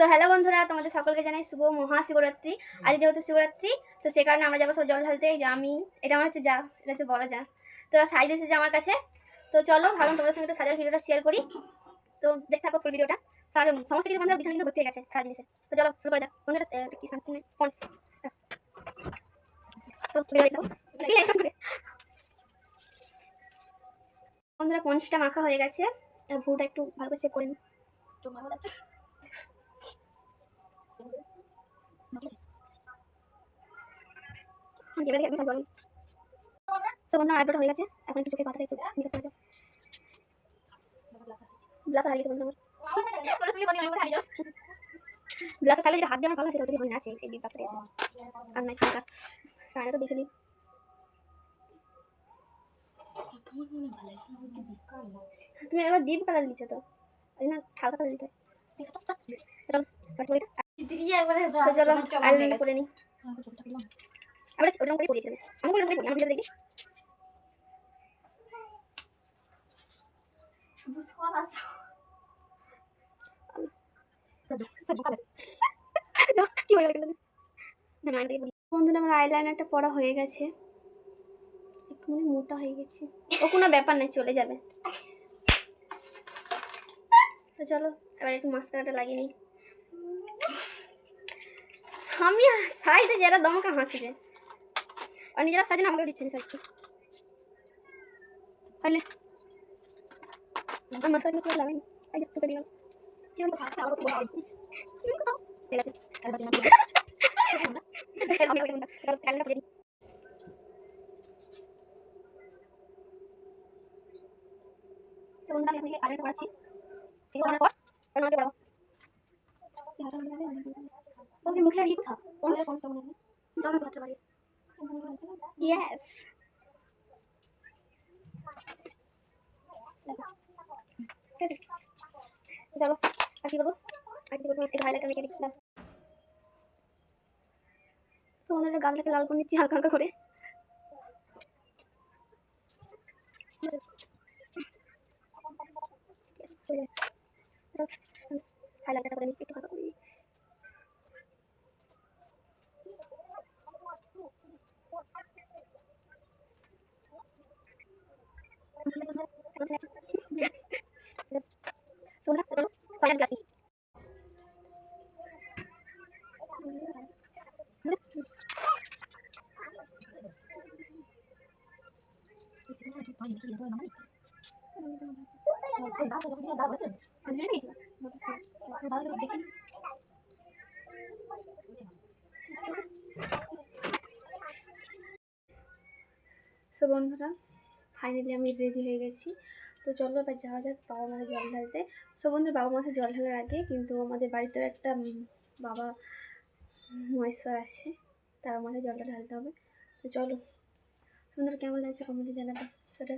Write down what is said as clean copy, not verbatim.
So hello বন্ধুরা, তোমাদের সকলকে জানাই শুভ মহাশিবরাত্রি। আজ যেহেতু শিবরাত্রি, তো সে কারণে আমরা যাবো সব জল ঢালতে। এই যে আমি, এটা আমার হচ্ছে যা, এটা হচ্ছে বড় যা। তো সাইজ এসেছে আমার কাছে। তো চলো, ভাবলাম তোমাদের সঙ্গে একটু সাজার ভিডিওটা শেয়ার করি। তো দেখতে থাকো ফুল ভিডিওটা। আর সমস্ত কিছু বন্ধুরা বিছানা কিন্তু ভর্তি হয়ে গেছে সারা জিনিসে। তো চলো শুরু করা যাক বন্ধুরা। কি সানস্ক্রিন পন্স, তো ভিডিও দেখো কি অ্যাকশন করে। বন্ধুরা পন্সটা মাখা হয়ে গেছে, আর ভুটা একটু ভালো করে সেভ করে নিই। একটু ভালো লাগছে। তো বন্ধুরা আইব্রোটা হয়ে গেছে, এখন একটু চোখে পাতাটা একটু মেকআপ করা যাক। ব্লাসার হারিয়ে গেছে বন্ধুরা আমার। ব্লাসার থাকলে যেটা হাত দিয়ে আমার ভালো আছে, ওটা দিয়ে হয় না। আছে এই ডিপ ব্লাসারই আছে, আর নাই টাকা টাকা তো দেখে নিই। তুমি এবার ডিপ কালার নিচ্ছ তো, ওই না হালকা কালার নিতে হয়। চলো চলো আইলাইনার করে নিই। আমরা ওরকম করে পড়িয়েছিলাম, আমি ওরকম করে পড়ি, আমার ভিডিও দেখি। কি হয়ে গেল বন্ধুরা, আমার আইলাইনারটা পড়া হয়ে গেছে, একটু মানে মোটা হয়ে গেছে। ও কোনো ব্যাপার নাই, চলে যাবে। তো চলো এবার একটু মাস্কারাটা লাগিয়ে নিই। আমি সাইজে যারা দমকা হাসছে, আর নিজেরা সাজে না আমাকে দিচ্ছেন সাজতে। তাহলে আমার মাস্কারা করে লাগাই, এই যে তোকে দিলাম। জীবন তো খারাপ, আমার তো বড় আছে। জীবন তো ঠিক আছে, এবার জীবন আমি ওই না চলো ক্যালেন্ডার পড়ে দিই। তো বন্ধুরা আমি আপনাকে ক্যালেন্ডার পড়াচ্ছি, ঠিক আছে? পর আমাকে পড়াও। ওকে মুখে লাগিয়ে থাক, কোন কোনটা মনে হয় দাও করতে পারি। ইয়েস, ঠিক আছে। চলো আর কি করবো, আর কি করবো, একটু হাইলাইটার মেখে দিচ্ছিলাম। তো বন্ধুরা গালটাকে লাল করে নিচ্ছি হালকা হালকা করে। হাইলাইটারটা করে নিচ্ছি একটু হালকা করে। Sudah, betul. Kalian kasih. So বন্ধুরা ফাইনালি আমি রেডি হয়ে গেছি। তো চলো এবার যাওয়া যাক বাবা মাথায় জল ঢালতে। সো বন্ধুরা বাবা মাথায় জল ঢালার আগে কিন্তু আমাদের বাড়িতে একটা বাবা মহেশ্বর আছে, তার মাথায় জলটা ঢালতে হবে। তো চলো, সুন্দর কেমন লাগছে কমেন্টে জানাবে। সেটা